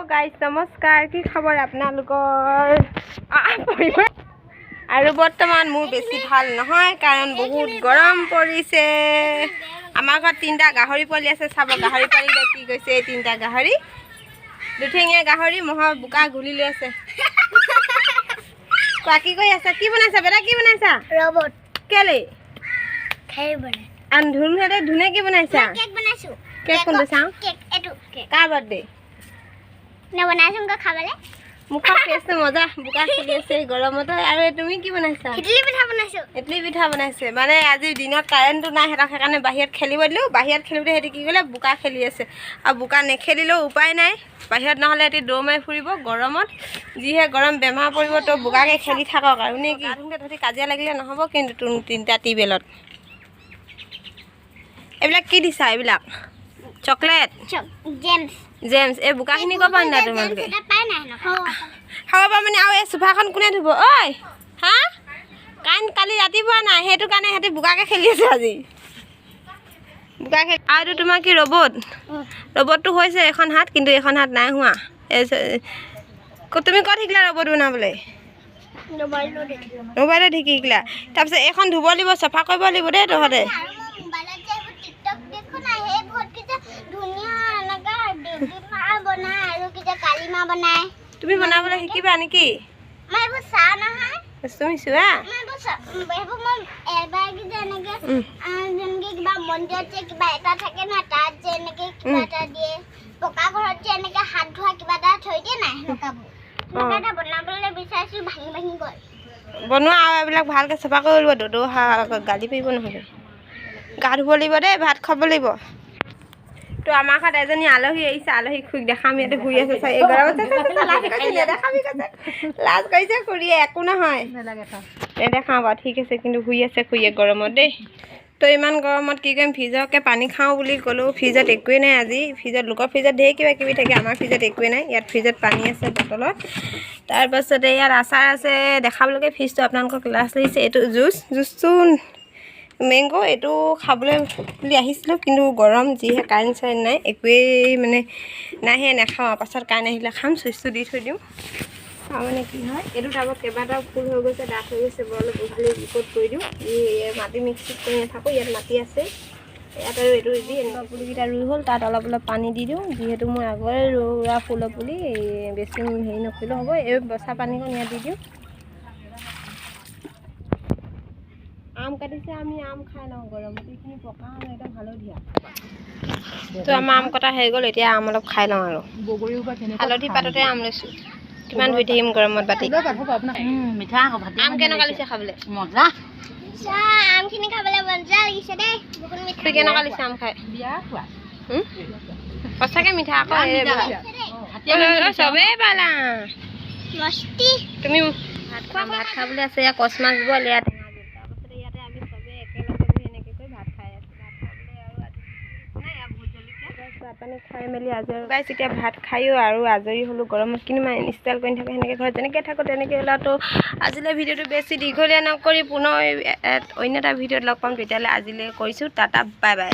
guys নমস্কাৰ কি খবৰ আপোনালোকৰ আৰু বৰ্তমান মোৰ বেছি ভাল নহয় কাৰণ বহুত গৰম পৰিছে আমাৰ ঘৰত তিনটা গাহৰি পোৱালি আছে চাব গাহৰি পোৱালিটা কি কৈছে তিনটা গাহৰি দুঠেঙীয়া গাহৰি মহৰ বুকা গুলি লৈ আছে কোৱা কি কৈ আছে কি বনাইছা বেটা কি বনাইছা ৰবট কেলে খাই বনাই আন ধুনহেতে ধুনে কি বনাইছা কেক বনাইছো কেক কোনটো চাওঁ কেক এটো কেক কাৰ বাৰ্থডে না বনাইছো কা খাবলে মুখৰ টেষ্ট মজা বুকা খেলি আছে গৰমত আৰু তুমি কি বনাইছা ইডলি পিঠা বনাইছো ইডলি পিঠা বনাইছে মানে আজি দিনত কাৰেণ্টটো নাই হেতা সেইকাৰণে বাহিৰত খেলিব দিলোঁ বাহিৰত খেলোঁতে হেতি কি কৰিলে বুকা খেলি আছে আৰু বুকা নেখেলিলেও উপায় নাই বাহিৰত নহ'লে হেতি দৌৰ মাৰি ফুৰিব গৰমত যিহে গৰম বেমাৰ পৰিব তো বুকাকে খেলি থাকক আৰু নে কি তহঁতি কাজিয়া লাগিলে নহ'ব কিন্তু তিনিটা টিউবেলত এইবিলাক কি দিছা এইবিলাক চকলেট জেমছ জেমছ এই বুকাখিনি ক'ব না তোমালোকে এটা পাই নাই ন খাব পা মানে আৰু এই সোফাখন কোনে ধুব ঐ হা কালি ৰাতিপুৱা নাই সেইটো কাৰণে সিহঁতি বুকাকে খেলি আছে আজি বুকা খেলি আৰু এইটো তোমাৰ কি ৰবটটো হৈছে এখন হাত কিন্তু এখন হাত নাই হোৱা তুমি ক'ত শিকিলা ৰবট বনাবলৈ মোবাইলত শিকিলা তাৰপিছত এইখন ধুব লাগিব চফা কৰিব লাগিব দেই তহঁতে তুমি বনাবলৈ শিকিবা নেকি তুমি চোৱা বনোৱা আৰু এইবিলাক ভালকৈ চাফা কৰিব লাগিব দদৌ গালি পাৰিব নহ'লে গা ধুব লাগিব দেই ভাত খাব লাগিব তো আমাৰ ঘৰত এজনী আলহী আহিছে আলহীক খুৰীক দেখাম ইয়াতে ঘূৰি আছে চাই এই গৰমত লাজ কৰিছে খুৰীয়ে একো নহয় নেদেখাওঁ বাৰু ঠিক আছে কিন্তু শুই আছে খুৰীয়ে গৰমত দেই তো ইমান গৰমত কি কৰিম ফ্ৰিজৰকে পানী খাওঁ বুলি ক'লোঁ ফ্ৰিজত একোৱেই নাই আজি ফ্ৰিজত লোকৰ ফ্ৰিজত ঢেৰ কিবা কিবি থাকে আমাৰ ফ্ৰিজত একোৱেই নাই ইয়াত ফ্ৰিজত পানী আছে বটলত তাৰপাছতে ইয়াত আচাৰ আছে দেখাবলৈকে ফ্ৰিজটো আপোনালোকক লাজ লাগিছে এইটো জুচটো মেংগ' এইটো খাবলৈ বুলি আহিছিলোঁ কিন্তু গৰম যিহে কাৰেণ্ট চাৰেণ্ট নাই একোৱেই মানে নাহে নাখাওঁ পাছত কাৰেণ্ট আহিলে খাম চুইচটো দি থৈ দিওঁ আৰু মানে কি হয় এইটো টাবত কেইবাটাও ফুল হৈ গৈছে ডাঠ হৈ গৈছে বৰ অলপ উঘালি ৰিপৰ্ট কৰি দিওঁ মাটি মিক্সিত কৰি নাথাকোঁ ইয়াত মাটি আছে ইয়াত আৰু এইটো দি এনেকুৱা পুলিকেইটা ৰুই হ'ল তাত অলপ অলপ পানী দি দিওঁ যিহেতু মোৰ আগৰে ৰোৱা ফুলৰ পুলি বেছি হেৰি নকৰিলেও হ'ব এই বচা পানীকণ ইয়াত দি দিওঁ আম কাটিছে আমি আম খাই লওঁ গৰমত এইখিনি পকা আম একদম হালধীয়া তো আমাৰ আম কটা হৈ গ'ল এতিয়া আম অলপ খাই লওঁ আৰু হালধি পাততে আম লৈছোঁ কিমান ধুই থাকিম গৰমত বাটি মিঠা আম কেনেকুৱা লাগিছে খাবলৈ মজা আমখিনি খাবলৈ মজা লাগিছে দেই বহুত মিঠা কেনেকুৱা লাগিছে আম খাই সঁচাকৈ মিঠা আকৌ চবেই পালা তুমি ভাত খাবলৈ আছে ইয়াত কচ মাছ বইল ইয়াত পানী খাই মেলি আজৰি গাইছ এতিয়া ভাত খায়ো আৰু আজৰি হ'লোঁ গৰমত কিন্তু মানে ইনষ্টাল কৰি থাকে সেনেকৈ ঘৰত যেনেকৈ থাকোঁ তেনেকৈ ওলাওতো আজিলৈ ভিডিঅ'টো বেছি দীঘলীয়া নকৰি পুনৰ অন্য এটা ভিডিঅ'ত লগ পাম তেতিয়াহ'লে আজিলৈ কৰিছোঁ টাটা বাই বাই